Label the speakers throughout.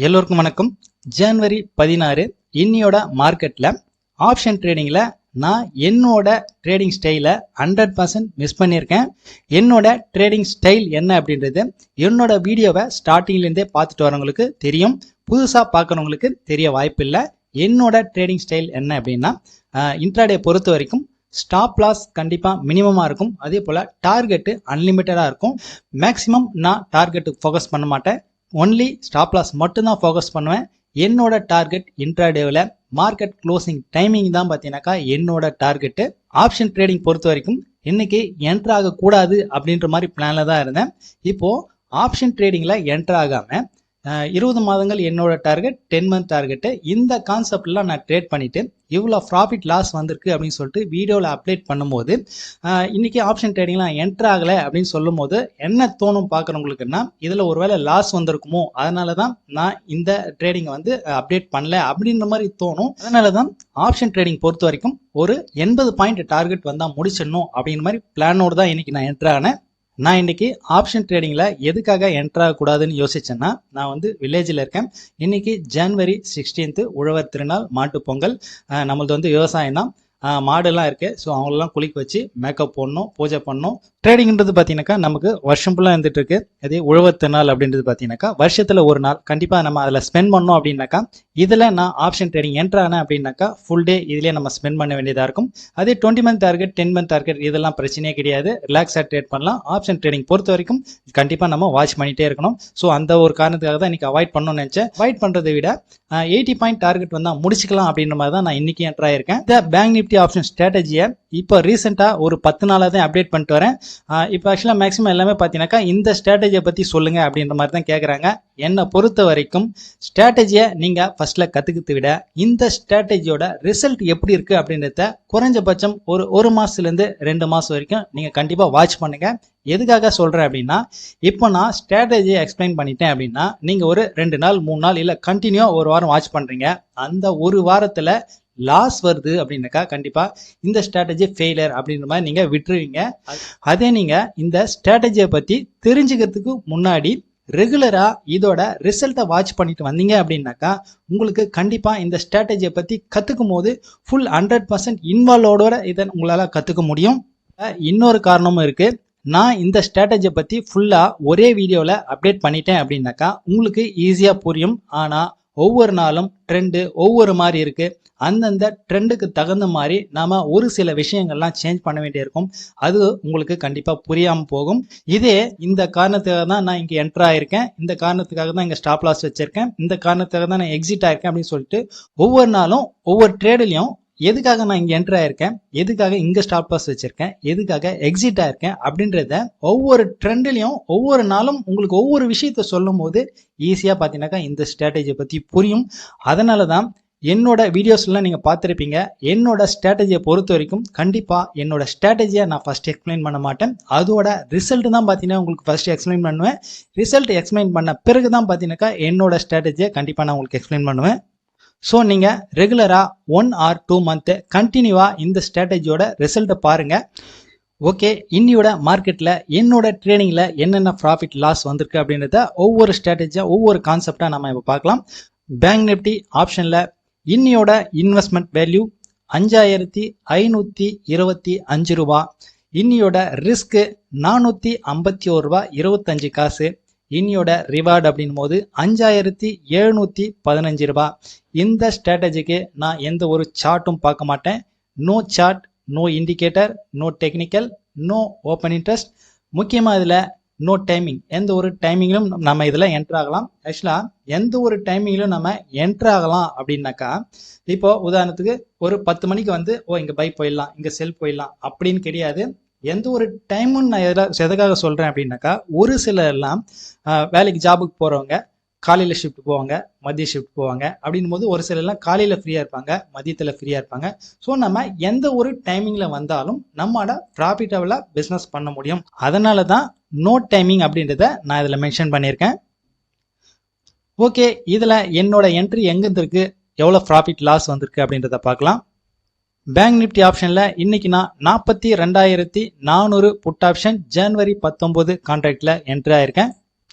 Speaker 1: எல்லோருக்கும் வணக்கம். ஜனவரி 16 இன்னியோட மார்க்கெட்ல ஆப்ஷன் ட்ரேடிங்ல நான் என்னோட ட்ரேடிங் ஸ்டைலை 100% மிஸ் பண்ணியிருக்கேன். என்னோட ட்ரேடிங் ஸ்டைல் என்ன அப்படின்றது என்னோட வீடியோவை ஸ்டார்டிங்லேருந்தே பார்த்துட்டு வரவங்களுக்கு தெரியும். புதுசாக பார்க்குறவங்களுக்கு தெரிய வாய்ப்பு இல்லை. என்னோட ட்ரேடிங் ஸ்டைல் என்ன அப்படின்னா, இன்ட்ராடே பொறுத்த வரைக்கும் ஸ்டாப் லாஸ் கண்டிப்பாக மினிமமாக இருக்கும். அதே போல் டார்கெட்டு அன்லிமிட்டடாக இருக்கும். மேக்ஸிமம் நான் டார்கெட்டுக்கு ஃபோக்கஸ் பண்ண மாட்டேன். ஒன்லி ஸ்டாப் லாஸ் மட்டும்தான் ஃபோக்கஸ் பண்ணுவேன். என்னோட டார்கெட் இன்ட்ராடேவில் மார்க்கெட் க்ளோசிங் டைமிங் தான் பார்த்தீங்கன்னாக்கா என்னோட டார்கெட்டு. ஆப்ஷன் ட்ரேடிங் பொறுத்த வரைக்கும் இன்னைக்கு என்ட்ரு ஆகக்கூடாது அப்படின்ற மாதிரி பிளானில் தான் இருந்தேன். இப்போது ஆப்ஷன் ட்ரேடிங்கில் என்ட்ரு ஆகாமல் 20 மாதங்கள் என்னோட டார்கெட், 10 மந்த் டார்கெட்டு, இந்த கான்செப்ட்லாம் நான் ட்ரேட் பண்ணிவிட்டு இவ்வளோ ப்ராஃபிட் லாஸ் வந்திருக்கு அப்படின்னு சொல்லிட்டு வீடியோவில் அப்டேட் பண்ணும்போது இன்றைக்கி ஆப்ஷன் ட்ரேடிங்லாம் என்ட்ரு ஆகலை அப்படின்னு சொல்லும் போது என்ன தோணும் பார்க்குறவங்களுக்குன்னா, இதில் ஒரு வேளை லாஸ் வந்திருக்குமோ, அதனால தான் நான் இந்த ட்ரேடிங்கை அப்டேட் பண்ணல அப்படின்ற மாதிரி தோணும். அதனால தான் ஆப்ஷன் ட்ரேடிங் பொறுத்த வரைக்கும் ஒரு 80 பாயிண்ட் டார்கெட் வந்தால் முடிச்சிடணும் அப்படின்ற மாதிரி பிளானோடு தான் இன்றைக்கி நான் என்ட்ரு ஆனேன். நான் இன்னைக்கு ஆப்ஷன் ட்ரேடிங்கில் எதுக்காக என்ட்ரு ஆகக்கூடாதுன்னு யோசிச்சேன்னா, நான் வில்லேஜில் இருக்கேன். இன்னைக்கு ஜனவரி 16 உழவர் திருநாள், மாட்டு பொங்கல். நம்மளது விவசாயம் தான். மாடுலாம் இருக்குது. ஸோ அவங்களெல்லாம் குளிக்க வச்சு மேக்கப் போடணும், பூஜை பண்ணணும். ட்ரேடிங்கிறது பார்த்தீங்கன்னாக்கா நமக்கு வருஷம் ஃபுல்லாக இருந்துட்டு இருக்கு. அதே உழவர் திருநாள் அப்படின்றது பார்த்தீங்கன்னாக்கா வருஷத்தில் ஒரு நாள் கண்டிப்பாக நம்ம அதில் ஸ்பெண்ட் பண்ணோம். அப்படின்னாக்கா இதில் நான் ஆப்ஷன் ட்ரேடிங் என்ட்ரு ஆனேன் அப்படின்னாக்கா ஃபுல் டே இதிலே நம்ம ஸ்பெண்ட் பண்ண வேண்டியதாக இருக்கும். அதே 20 மந்த் டார்கெட், 10 மந்த் டார்கெட் இதெல்லாம் பிரச்சனையே கிடையாது. ரிலாக்ஸாக ட்ரேட் பண்ணலாம். ஆப்ஷன் ட்ரேடிங் பொறுத்த வரைக்கும் கண்டிப்பாக நம்ம வாட்ச் பண்ணிகிட்டே இருக்கணும். ஸோ அந்த ஒரு காரணத்துக்காக தான் இன்றைக்கி அவாய்ட் பண்ணணும்னு நினச்சேன். அவாய்ட் பண்ணுறதை விட 80 பாயிண்ட் டார்கெட் வந்தால் முடிச்சிக்கலாம் அப்படின்ற மாதிரி தான் நான் இன்றைக்கி என்ட்ரு ஆயிருக்கேன். இந்த பேங்க் நிஃப்டி ஆப்ஷன் ஸ்ட்ராட்டஜியை இப்போ ரீசெண்டாக ஒரு 10 நாளாக தான் அப்டேட் பண்ணிட்டு வரேன். இப்போ ஆக்சுவலாக மேக்ஸிமம் எல்லாமே பார்த்தீங்கன்னாக்கா இந்த ஸ்ட்ராட்டஜியை பற்றி சொல்லுங்கள் அப்படின்ற மாதிரி தான் கேட்குறாங்க. என்னை பொறுத்த வரைக்கும் ஸ்ட்ராட்டஜியை நீங்கள் ஃபர்ஸ்ட்டில் கற்றுக்கிறத விட இந்த ஸ்ட்ராட்டஜியோட ரிசல்ட் எப்படி இருக்குது அப்படின்றத குறைஞ்சபட்சம் ஒரு மாதத்துலேருந்து 2 மாதம் வரைக்கும் நீங்கள் கண்டிப்பாக வாட்ச் பண்ணுங்கள். எதுக்காக சொல்கிறேன் அப்படின்னா, இப்போ நான் ஸ்ட்ராட்டஜியை எக்ஸ்பிளைன் பண்ணிட்டேன் அப்படின்னா நீங்கள் ஒரு 2 நாள் 3 நாள் இல்லை கண்டினியூவாக ஒரு வாரம் வாட்ச் பண்ணுறீங்க. அந்த ஒரு வாரத்தில் லாஸ் வருது அப்படின்னாக்கா கண்டிப்பாக இந்த ஸ்ட்ராட்டஜி ஃபெயிலியர் அப்படின்ற மாதிரி நீங்கள் விட்டுருவீங்க. அதே நீங்கள் இந்த ஸ்ட்ராட்டஜியை பற்றி தெரிஞ்சுக்கிறதுக்கு முன்னாடி ரெகுலராக இதோட ரிசல்ட்டை வாட்ச் பண்ணிட்டு வந்தீங்க அப்படின்னாக்கா உங்களுக்கு கண்டிப்பாக இந்த ஸ்ட்ராட்டஜியை பற்றி கற்றுக்கும் போது ஃபுல் 100% இன்வால்வோட இதை உங்களால் கற்றுக்க முடியும். இன்னொரு காரணமும் இருக்குது. நான் இந்த ஸ்ட்ராட்டஜியை பற்றி ஃபுல்லாக ஒரே வீடியோவில் அப்டேட் பண்ணிட்டேன் அப்படின்னாக்கா உங்களுக்கு ஈஸியாக புரியும். ஆனால் ஒவ்வொரு நாளும் ட்ரெண்டு ஒவ்வொரு மாதிரி இருக்குது. அந்தந்த ட்ரெண்டுக்கு தகுந்த மாதிரி நாம் ஒரு சில விஷயங்கள்லாம் சேஞ்ச் பண்ண வேண்டியிருக்கும். அது உங்களுக்கு கண்டிப்பாக புரியாமல் போகும். இதே இந்த காரணத்துக்காக தான் நான் இங்கே என்ட்ரு ஆகிருக்கேன், இந்த காரணத்துக்காக தான் இங்கே ஸ்டாப் லாஸ் வச்சுருக்கேன், இந்த காரணத்துக்காக தான் நான் எக்ஸிட் ஆகிருக்கேன் அப்படின்னு சொல்லிட்டு ஒவ்வொரு நாளும் ஒவ்வொரு ட்ரேட்லையும் எதுக்காக நான் இங்கே என்ட்ரு ஆயிருக்கேன், எதுக்காக இங்கே ஸ்டாப் லாஸ் வச்சுருக்கேன், எதுக்காக எக்ஸிட் ஆயிருக்கேன் அப்படின்றத ஒவ்வொரு ட்ரெண்ட்லையும் ஒவ்வொரு நாளும் உங்களுக்கு ஒவ்வொரு விஷயத்த சொல்லும் போது ஈஸியாக பார்த்தீங்கன்னாக்கா இந்த ஸ்ட்ராட்டஜியை பற்றி புரியும். அதனால தான் என்னோட வீடியோஸ்லாம் நீங்கள் பார்த்துருப்பீங்க. என்னோட ஸ்ட்ராட்டஜியை பொறுத்த வரைக்கும் கண்டிப்பாக என்னோட ஸ்ட்ராட்டஜியை நான் ஃபஸ்ட்டு எக்ஸ்பிளைன் பண்ண மாட்டேன். அதோட ரிசல்ட் தான் பார்த்தீங்கன்னா உங்களுக்கு ஃபஸ்ட்டு எக்ஸ்பிளைன் பண்ணுவேன். ரிசல்ட் எக்ஸ்பிளைன் பண்ண பிறகு தான் பார்த்தீங்கன்னாக்கா என்னோட ஸ்ட்ராட்டஜியை கண்டிப்பாக நான் உங்களுக்கு எக்ஸ்பிளைன் பண்ணுவேன். ஸோ நீங்கள் ரெகுலராக 1 or 2 மந்த்து கண்டினியூவாக இந்த ஸ்ட்ராட்டஜியோட ரிசல்ட்டை பாருங்கள். ஓகே, இன்னியோட மார்க்கெட்டில் என்னோட ட்ரேடிங்கில் என்னென்ன ப்ராஃபிட் லாஸ் வந்திருக்கு அப்படின்றத ஒவ்வொரு ஸ்ட்ராட்டஜியாக ஒவ்வொரு கான்செப்டாக நம்ம இப்போ பார்க்கலாம். பேங்க் நிஃப்டி ஆப்ஷனில் இன்னியோட இன்வெஸ்ட்மெண்ட் வேல்யூ 5525 ரூபா. இன்னியோட ரிஸ்க்கு 451 ரூபா 25 காசு. இன்னியோட ரிவார்டு அப்படின் போது 5715 ரூபா. இந்த ஸ்ட்ராட்டஜிக்கு நான் எந்த ஒரு சார்ட்டும் பார்க்க மாட்டேன். No chart, no indicator, no technical, no open interest. முக்கியமாக இதில் நோ டைமிங். எந்த ஒரு டைமிங்கிலும் நம்ம இதில் என்ட்ரு ஆகலாம். ஆக்சுவலாக எந்த ஒரு டைமிங்கிலும் நம்ம என்ட்ரு ஆகலாம் அப்படின்னாக்கா, இப்போது உதாரணத்துக்கு ஒரு 10 மணிக்கு இங்கே பை போயிடலாம், இங்கே செல் போயிடலாம் அப்படின்னு கிடையாது. எந்த ஒரு டைமும் நான் எதுக்காக சொல்கிறேன் அப்படின்னாக்கா, ஒரு சிலர்லாம் வேலைக்கு ஜாபுக்கு போகிறவங்க காலையில் ஷிஃப்ட் போவாங்க, மதிய ஷிஃப்ட் போவாங்க. அப்படின் போது ஒரு சிலர்லாம் காலையில் ஃப்ரீயாக இருப்பாங்க, மதியத்தில் ஃப்ரீயாக இருப்பாங்க. ஸோ நம்ம எந்த ஒரு டைமிங்கில் வந்தாலும் நம்மளோட ப்ராஃபிட்டபிளாக பிஸ்னஸ் பண்ண முடியும். அதனால தான் நோ டைமிங் அப்படின்றத நான் இதில் மென்ஷன் பண்ணியிருக்கேன். ஓகே, இதில் என்னோட என்ட்ரி எங்கேருந்து இருக்குது, எவ்வளோ ப்ராஃபிட் லாஸ் வந்திருக்கு அப்படின்றத பார்க்கலாம். பேங்க் நிஃப்டி ஆப்ஷனில் இன்னைக்கு நான் 42,400 புட் ஆப்ஷன் ஜனவரி 19 கான்ட்ராக்டில் என்ட்ரி ஆயிருக்கேன்.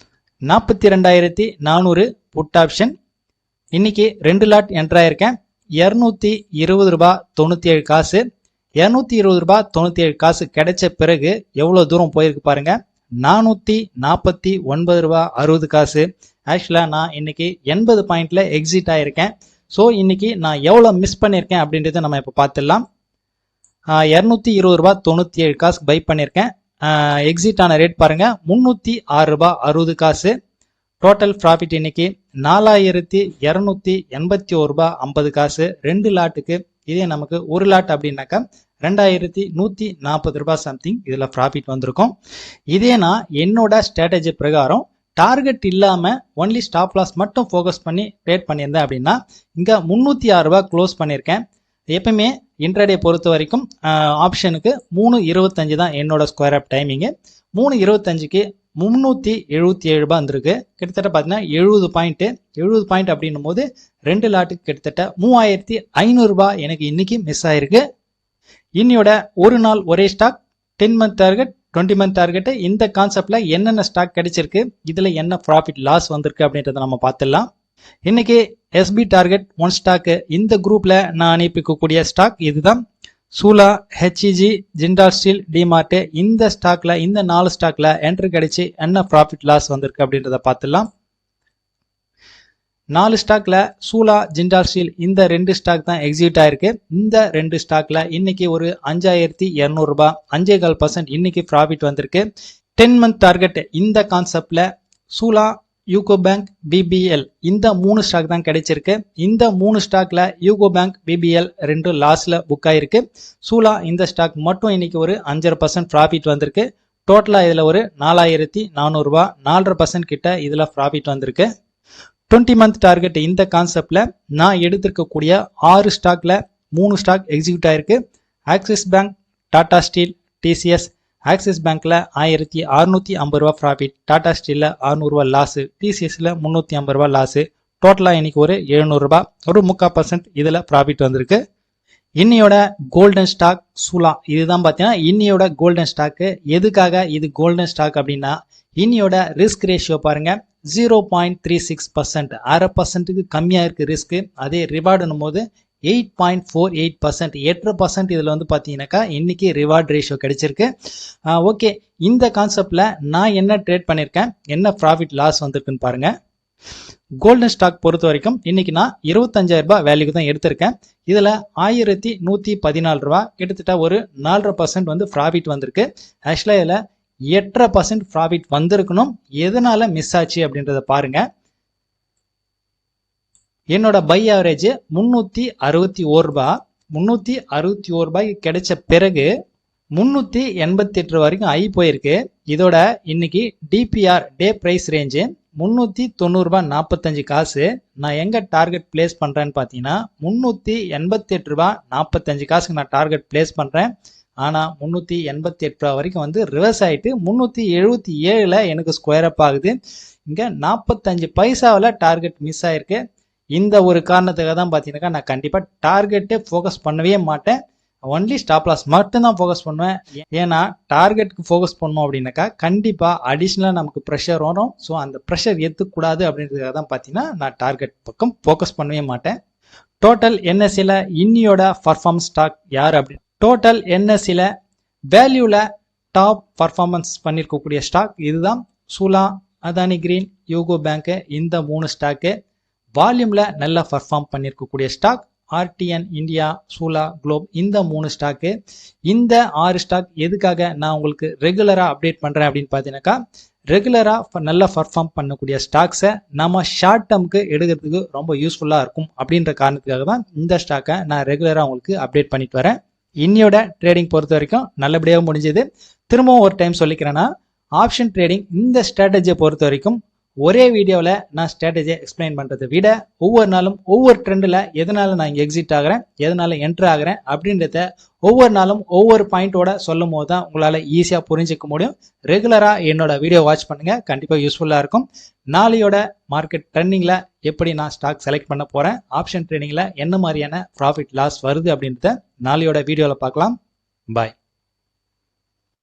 Speaker 1: 42,400 புட் ஆப்ஷன். இன்னைக்கு 2 லாட் என்ட்ரு ஆயிருக்கேன். 220 ரூபாய் 97 காசு. 220 ரூபாய் 97 காசு கிடைச்ச பிறகு எவ்வளவு தூரம் போயிருக்கு பாருங்க. 449 ரூபாய் 60 காசு. ஆக்சுவலா நான் இன்னைக்கு 80 பாயிண்ட்ல எக்ஸிட் ஆயிருக்கேன். ஸோ இன்னைக்கு நான் எவ்வளவு மிஸ் பண்ணியிருக்கேன் அப்படின்றத நம்ம இப்போ பார்த்துடலாம். 220 ரூபாய் 97 காசு பை பண்ணியிருக்கேன். எக்ஸிட் ஆன ரேட் பாருங்க 306 ரூபாய் 60 காசு. டோட்டல் ப்ராஃபிட் இன்னைக்கு 4,281 ரூபாய் 50 காசு. 2 லாட்டுக்கு. இதே நமக்கு ஒரு லாட் அப்படின்னாக்கா 2,140 ரூபாய் சம்திங் இதுல ப்ராஃபிட் வந்திருக்கும். இதே நான் என்னோட ஸ்ட்ராட்டஜி பிரகாரம் டார்கெட் இல்லாம ஒன்லி ஸ்டாப் லாஸ் மட்டும் ஃபோக்கஸ் பண்ணி ட்ரேட் பண்ணியிருந்தேன் அப்படின்னா இங்க 306 ரூபாய் க்ளோஸ் பண்ணியிருக்கேன். எப்பவுமே இன்ட்ராடே பொறுத்த வரைக்கும் ஆப்ஷனுக்கு 3:25 தான் என்னோட ஸ்கொயர் ஆப் டைமிங்கு. 3:25க்கு 377 ரூபாய் வந்திருக்கு. கிட்டத்தட்ட பார்த்தீங்கன்னா 70 பாயிண்ட் அப்படின்னும் போது 2 லாட்டுக்கு கிட்டத்தட்ட 3,500 ரூபாய் எனக்கு இன்னைக்கு மிஸ் ஆயிருக்கு. இன்னையோட ஒரு நாள் ஒரே stock 10 month target 20 month target இந்த கான்செப்ட்ல என்னென்ன ஸ்டாக் கிடைச்சிருக்கு, இதுல என்ன ப்ராஃபிட் லாஸ் வந்திருக்கு அப்படின்றத நம்ம பார்த்துடலாம். இன்னைக்கு SB டார்கெட் 1 ஸ்டாக் இந்த குரூப்ல நான் அனுப்பிக்கக்கூடிய ஸ்டாக் இதுதான். சூலா, HEG, ஜிண்டால் ஸ்டீல், டிமார்ட் இந்த ஸ்டாக்ல இந்த 4 ஸ்டாக்ல என்ட்ரி கிடைச்சி என்ன ப்ராஃபிட் லாஸ் வந்திருக்கு அப்படின்றத பார்த்துடலாம். 4 ஸ்டாக்ல சூலா, ஜிண்டால் ஸ்டீல் இந்த 2 ஸ்டாக் தான் எக்ஸிட் ஆயிருக்கு. இந்த 2 ஸ்டாக்ல இன்னைக்கு ஒரு 5,200 ரூபாய் 5.5% இன்னைக்கு ப்ராஃபிட் வந்திருக்கு. 10 மந்த் டார்கெட் இந்த கான்செப்ட்ல சூலா, யூகோ பேங்க், BBL இந்த 3 ஸ்டாக் தான் கிடைச்சிருக்கு. இந்த 3 ஸ்டாக்ல யூகோ பேங்க், BBL 2 லாஸ்ல புக் ஆயிருக்கு. சூலா இந்த ஸ்டாக் மட்டும் இன்னைக்கு ஒரு 5.5% ப்ராஃபிட் வந்திருக்கு. டோட்டலா இதுல ஒரு 4,400 ரூபாய் 4.5% கிட்ட இதுல ப்ராஃபிட் வந்திருக்கு. 20 மந்த் டார்கெட் இந்த கான்செப்ட்ல நான் எடுத்திருக்கக்கூடிய 6 ஸ்டாக்ல 3 ஸ்டாக் எக்ஸிக்யூட் ஆயிருக்கு. Axis bank, Tata steel, TCS. Axis பேங்க்ல 1,650 ரூபாய் ப்ராஃபிட், டாடா ஸ்டீல்ல 600 ரூபாய் லாஸ், TCSல 350 ரூபாய் லாஸ். டோட்டலா இன்னைக்கு ஒரு 700 ரூபாய் ஒரு 3/4% இதுல ப்ராஃபிட் வந்திருக்கு. இன்னையோட கோல்டன் ஸ்டாக் சூலா இதுதான் பார்த்தீங்கன்னா இன்னையோட கோல்டன் ஸ்டாக். எதுக்காக இது கோல்டன் ஸ்டாக் அப்படின்னா இன்னையோட ரிஸ்க் ரேஷியோ பாருங்க 0.36%, 0.5%க்கு கம்மியா இருக்கு ரிஸ்க். அதே ரிவார்டுன்னும் போது 8.48%, 8% இதுல வந்து பாத்தீங்கன்னாக்கா இன்னைக்கு ரிவார்ட் ரேஷியோ கிடைச்சிருக்கு. ஓகே, இந்த கான்செப்ட்ல நான் என்ன ட்ரேட் பண்ணிருக்கேன், என்ன ப்ராஃபிட் லாஸ் வந்திருக்குன்னு பாருங்க. கோல்டன் ஸ்டாக் பொறுத்த வரைக்கும் இன்னைக்கு நான் 25,000 ரூபாய் வேல்யூக்கு தான் எடுத்திருக்கேன். இதுல 1,114 ரூபாய் கிட்டத்தட்ட ஒரு 4.5% வந்து ப்ராஃபிட் வந்திருக்கு. ஆக்சுவலா இதுல 8.5% ப்ராஃபிட் வந்திருக்கணும். எதனால மிஸ் ஆச்சு அப்படின்றத பாருங்க. என்னோட பை ஆவரேஜ் 361 ரூபாய். 361 ரூபாய்க்கு கிடைச்ச பிறகு 388 வரைக்கும் ஆகி போயிருக்கு. இதோட இன்னைக்கு DPR டே பிரைஸ் ரேஞ்சு 390 ரூபாய் 45 காசு. நான் எங்க டார்கெட் பிளேஸ் பண்றேன்னு பாத்தீங்கன்னா 388 ரூபாய் 45 காசுக்கு நான் டார்கெட் பிளேஸ் பண்றேன். ஆனா 388 ரூபாய் வரைக்கும் வந்து ரிவர்ஸ் ஆயிட்டு 377ல எனக்கு ஸ்கொயர் அப் ஆகுது. இங்க 45 பைசாவில் டார்கெட் மிஸ் ஆயிருக்கு. இந்த ஒரு காரணத்துக்காக தான் பார்த்தீங்கன்னாக்கா நான் கண்டிப்பா டார்கெட்டே ஃபோக்கஸ் பண்ணவே மாட்டேன். ஒன்லி ஸ்டாப் லாஸ் மட்டும்தான் ஃபோக்கஸ் பண்ணுவேன். ஏன்னா டார்கெட்டுக்கு ஃபோக்கஸ் பண்ணோம் அப்படின்னாக்கா கண்டிப்பா அடிஷ்னலா நமக்கு ப்ரெஷர் வரும். ஸோ அந்த ப்ரெஷர் ஏற்றுக்கூடாது அப்படின்றதுக்காக தான் பார்த்தீங்கன்னா நான் டார்கெட் பக்கம் ஃபோக்கஸ் பண்ணவே மாட்டேன். டோட்டல் NSEல இன்னியோட பர்ஃபார்மன்ஸ் ஸ்டாக் யார் அப்படி டோட்டல் NSEல வேல்யூல டாப் பர்ஃபார்மன்ஸ் பண்ணிருக்கக்கூடிய ஸ்டாக் இதுதான். Sula, Adani green, UCO bank இந்த 3 ஸ்டாக்கு. வால்யூம்ல நல்லா பர்ஃபார்ம் பண்ணிருக்கக்கூடிய stock RTN India, Sula, Globe இந்த 3 ஸ்டாக்கு. இந்த 6 ஸ்டாக் எதுக்காக நான் உங்களுக்கு ரெகுலரா அப்டேட் பண்றேன் அப்படின்னு பாத்தீங்கன்னாக்கா ரெகுலரா நல்லா பர்ஃபார்ம் பண்ணக்கூடிய ஸ்டாக்ஸை நம்ம ஷார்ட் டேர்முக்கு எடுக்கிறதுக்கு ரொம்ப யூஸ்ஃபுல்லா இருக்கும் அப்படின்ற காரணத்துக்காக தான் இந்த ஸ்டாக்கை நான் ரெகுலரா உங்களுக்கு அப்டேட் பண்ணிட்டு வரேன். இன்னையோட ட்ரேடிங் பொறுத்த வரைக்கும் நல்லபடியாக முடிஞ்சது. திரும்பவும் ஒரு டைம் சொல்லிக்கிறேன்னா ஆப்ஷன் ட்ரேடிங் இந்த ஸ்ட்ராட்டஜியை பொறுத்த வரைக்கும் ஒரே வீடியோவில் நான் ஸ்ட்ராட்டஜியை எக்ஸ்பிளைன் பண்ணுறதை விட ஒவ்வொரு நாளும் ஒவ்வொரு ட்ரெண்டில் எதனால நான் இங்கே எக்ஸிட் ஆகிறேன், எதனால என்ட்ரு ஆகிறேன் அப்படின்றத ஒவ்வொரு நாளும் ஒவ்வொரு பாயிண்டோட சொல்லும் போது தான் உங்களால் ஈஸியாக புரிஞ்சிக்க முடியும். ரெகுலராக என்னோட வீடியோ வாட்ச் பண்ணுங்க, கண்டிப்பாக யூஸ்ஃபுல்லாக இருக்கும். நாளையோட மார்க்கெட் ட்ரெண்டிங்கில் எப்படி நான் ஸ்டாக் செலக்ட் பண்ண போகிறேன், ஆப்ஷன் ட்ரேடிங்கில் என்ன மாதிரியான ப்ராஃபிட் லாஸ் வருது அப்படின்றத நாளையோட வீடியோவில் பார்க்கலாம். பாய்.